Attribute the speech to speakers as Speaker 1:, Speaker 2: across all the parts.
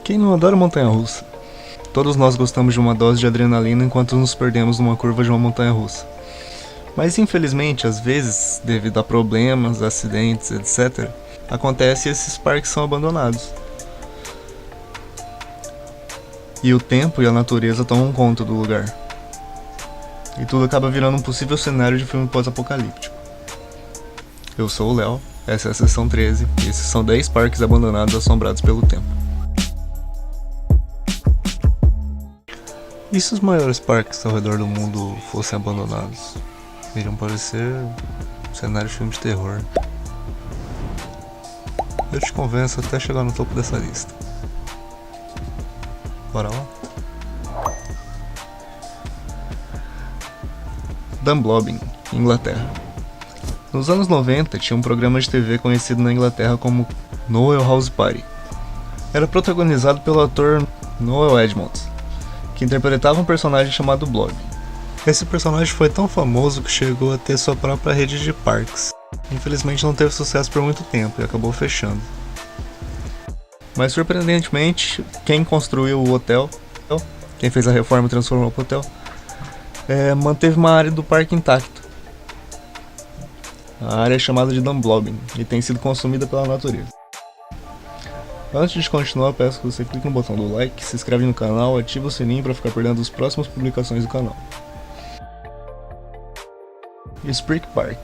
Speaker 1: Quem não adora montanha-russa? Todos nós gostamos de uma dose de adrenalina enquanto nos perdemos numa curva de uma montanha-russa. Mas infelizmente, às vezes, devido a problemas, acidentes, etc., acontece e esses parques são abandonados. E o tempo e a natureza tomam conta do lugar. E tudo acaba virando um possível cenário de filme pós-apocalíptico. Eu sou o Léo, essa é a Seção 13, e esses são 10 parques abandonados assombrados pelo tempo. E se os maiores parques ao redor do mundo fossem abandonados? Iriam parecer um cenário de filme de terror. Eu te convenço até chegar no topo dessa lista. Bora lá? Dunblobin, Inglaterra. Nos anos 90 tinha um programa de TV conhecido na Inglaterra como Noel House Party. Era protagonizado pelo ator Noel Edmonds, que interpretava um personagem chamado Blob. Esse personagem foi tão famoso que chegou a ter sua própria rede de parques. Infelizmente não teve sucesso por muito tempo e acabou fechando. Mas surpreendentemente, quem construiu o hotel, quem fez a reforma e transformou o hotel, manteve uma área do parque intacta. A área é chamada de Dunblobin e tem sido consumida pela natureza. Antes de continuar, peço que você clique no botão do like, se inscreve no canal, ativa o sininho para ficar perdendo as próximas publicações do canal. Spreek Park,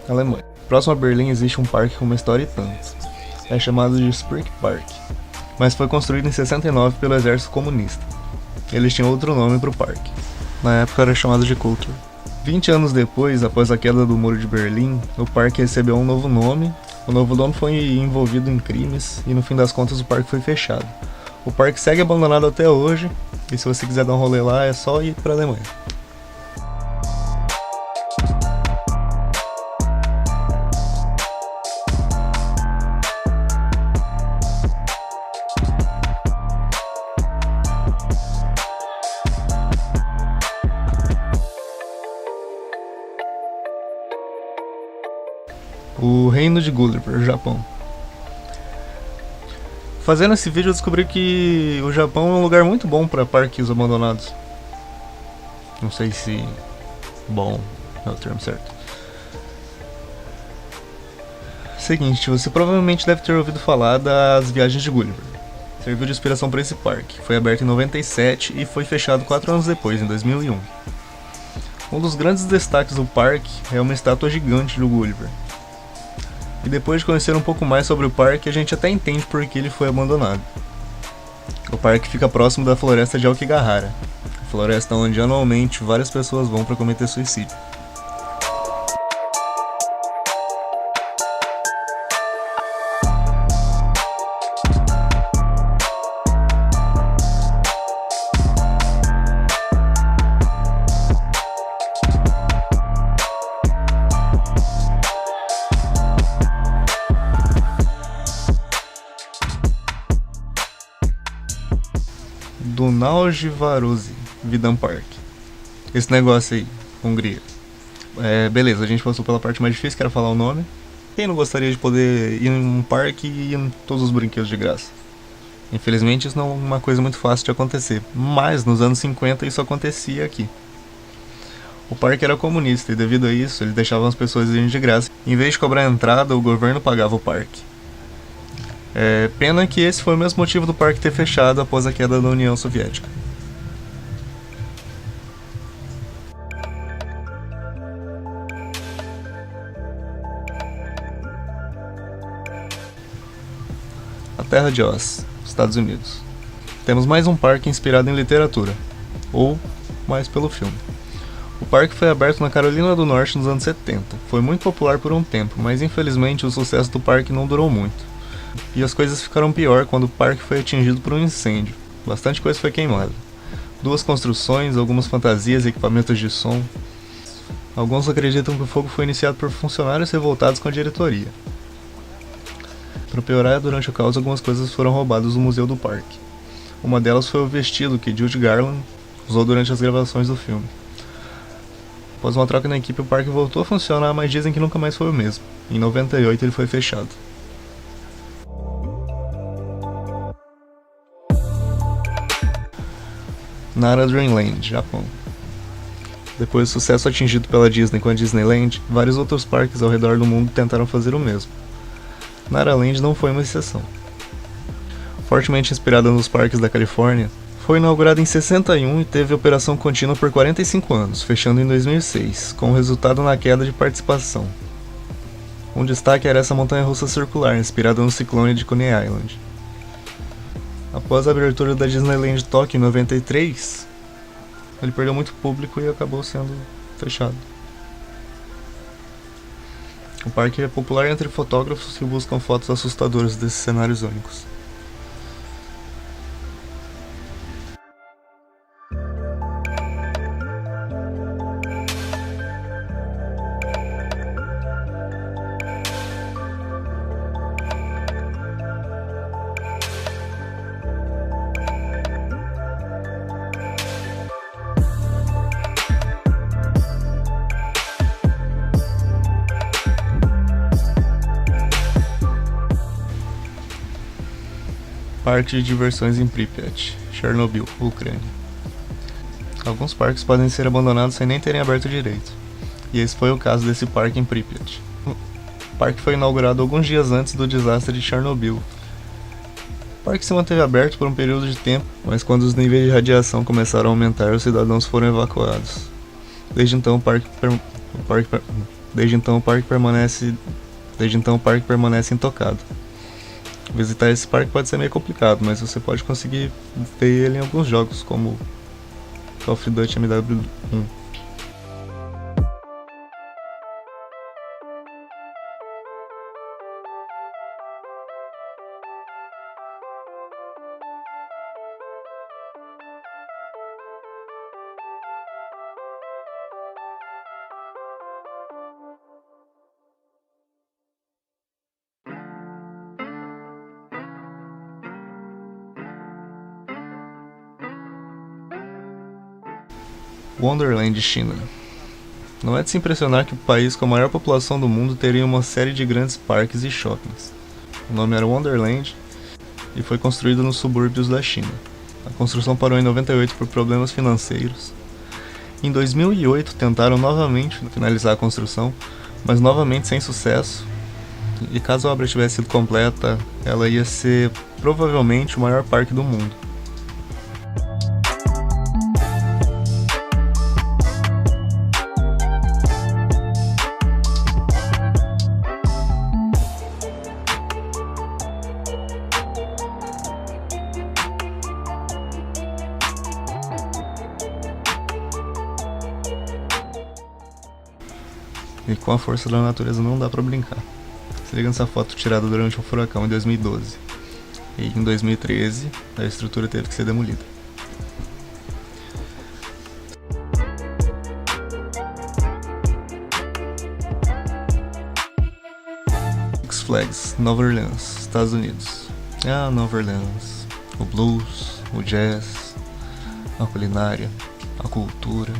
Speaker 1: Alemanha. Próximo a Berlim existe um parque com uma história e tanto. É chamado de Spreek Park, mas foi construído em 69 pelo exército comunista. Eles tinham outro nome para o parque. Na época era chamado de Kultur. 20 anos depois, após a queda do Muro de Berlim, o parque recebeu um novo nome. O novo dono foi envolvido em crimes e no fim das contas o parque foi fechado. O parque segue abandonado até hoje e se você quiser dar um rolê lá é só ir para a Alemanha. O Reino de Gulliver, Japão. Fazendo esse vídeo eu descobri que o Japão é um lugar muito bom para parques abandonados. Não sei se bom é o termo certo. Seguinte, você provavelmente deve ter ouvido falar das Viagens de Gulliver. Serviu de inspiração para esse parque. Foi aberto em 97 e foi fechado 4 anos depois, em 2001. Um dos grandes destaques do parque é uma estátua gigante do Gulliver. E depois de conhecer um pouco mais sobre o parque, a gente até entende por que ele foi abandonado. O parque fica próximo da floresta de Aokigahara, a floresta onde anualmente várias pessoas vão para cometer suicídio. Do Naujivarosi Vidam Park. Esse negócio aí, Hungria. Beleza, a gente passou pela parte mais difícil, que era falar o nome. Quem não gostaria de poder ir em um parque e ir em todos os brinquedos de graça? Infelizmente isso não é uma coisa muito fácil de acontecer, mas nos anos 50 isso acontecia aqui. O parque era comunista e devido a isso eles deixavam as pessoas irem de graça. Em vez de cobrar a entrada, o governo pagava o parque. Pena que esse foi o mesmo motivo do parque ter fechado após a queda da União Soviética. A Terra de Oz, Estados Unidos. Temos mais um parque inspirado em literatura, ou mais pelo filme. O parque foi aberto na Carolina do Norte nos anos 70. Foi muito popular por um tempo, mas infelizmente o sucesso do parque não durou muito. E as coisas ficaram pior quando o parque foi atingido por um incêndio. Bastante coisa foi queimada. 2 construções, algumas fantasias e equipamentos de som. Alguns acreditam que o fogo foi iniciado por funcionários revoltados com a diretoria. Para piorar, durante o caos algumas coisas foram roubadas do museu do parque. Uma delas foi o vestido que Judy Garland usou durante as gravações do filme. Após uma troca na equipe, o parque voltou a funcionar, mas dizem que nunca mais foi o mesmo. Em 98 ele foi fechado. Nara Dreamland, Japão. Depois do sucesso atingido pela Disney com a Disneyland, vários outros parques ao redor do mundo tentaram fazer o mesmo. Nara Land não foi uma exceção. Fortemente inspirada nos parques da Califórnia, foi inaugurada em 61 e teve operação contínua por 45 anos, fechando em 2006, com o resultado na queda de participação. Um destaque era essa montanha-russa circular, inspirada no ciclone de Coney Island. Após a abertura da Disneyland Tokyo em 93, ele perdeu muito público e acabou sendo fechado. O parque é popular entre fotógrafos que buscam fotos assustadoras desses cenários únicos. Parque de diversões em Pripyat, Chernobyl, Ucrânia. Alguns parques podem ser abandonados sem nem terem aberto direito, e esse foi o caso desse parque em Pripyat. O parque foi inaugurado alguns dias antes do desastre de Chernobyl. O parque se manteve aberto por um período de tempo, mas quando os níveis de radiação começaram a aumentar, os cidadãos foram evacuados. Desde então o parque permanece intocado. Visitar esse parque pode ser meio complicado, mas você pode conseguir ver ele em alguns jogos, como Call of Duty MW1. Wonderland, China. Não é de se impressionar que o país com a maior população do mundo teria uma série de grandes parques e shoppings. O nome era Wonderland e foi construído nos subúrbios da China. A construção parou em 98 por problemas financeiros. Em 2008 tentaram novamente finalizar a construção, mas novamente sem sucesso. E caso a obra tivesse sido completa, ela ia ser provavelmente o maior parque do mundo. E com a força da natureza não dá pra brincar. Se liga nessa foto tirada durante um furacão em 2012. E em 2013, a estrutura teve que ser demolida. Six Flags, Nova Orleans, Estados Unidos. Nova Orleans. O blues, o jazz, a culinária, a cultura.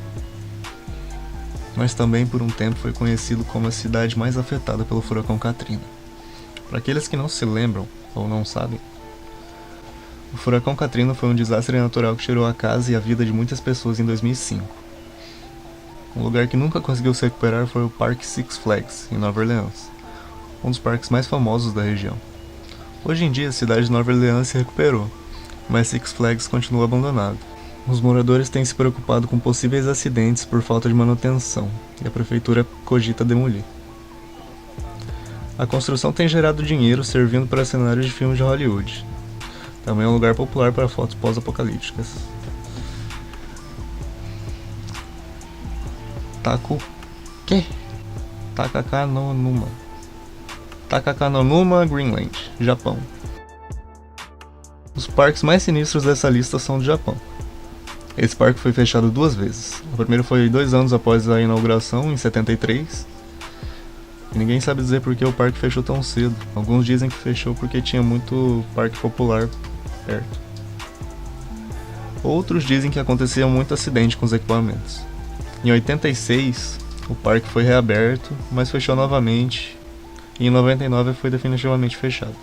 Speaker 1: Mas também por um tempo foi conhecido como a cidade mais afetada pelo furacão Katrina. Para aqueles que não se lembram ou não sabem, o furacão Katrina foi um desastre natural que tirou a casa e a vida de muitas pessoas em 2005. Um lugar que nunca conseguiu se recuperar foi o Parque Six Flags, em Nova Orleans, um dos parques mais famosos da região. Hoje em dia a cidade de Nova Orleans se recuperou, mas Six Flags continua abandonado. Os moradores têm se preocupado com possíveis acidentes por falta de manutenção, e a prefeitura cogita demolir. A construção tem gerado dinheiro servindo para cenários de filmes de Hollywood. Também é um lugar popular para fotos pós-apocalípticas. Takakanonuma, Greenland, Japão. Os parques mais sinistros dessa lista são do Japão. Esse parque foi fechado 2 vezes. O primeiro foi 2 anos após a inauguração, em 73. E ninguém sabe dizer por que o parque fechou tão cedo. Alguns dizem que fechou porque tinha muito parque popular perto. Outros dizem que acontecia muito acidente com os equipamentos. Em 86, o parque foi reaberto, mas fechou novamente. E em 99 foi definitivamente fechado.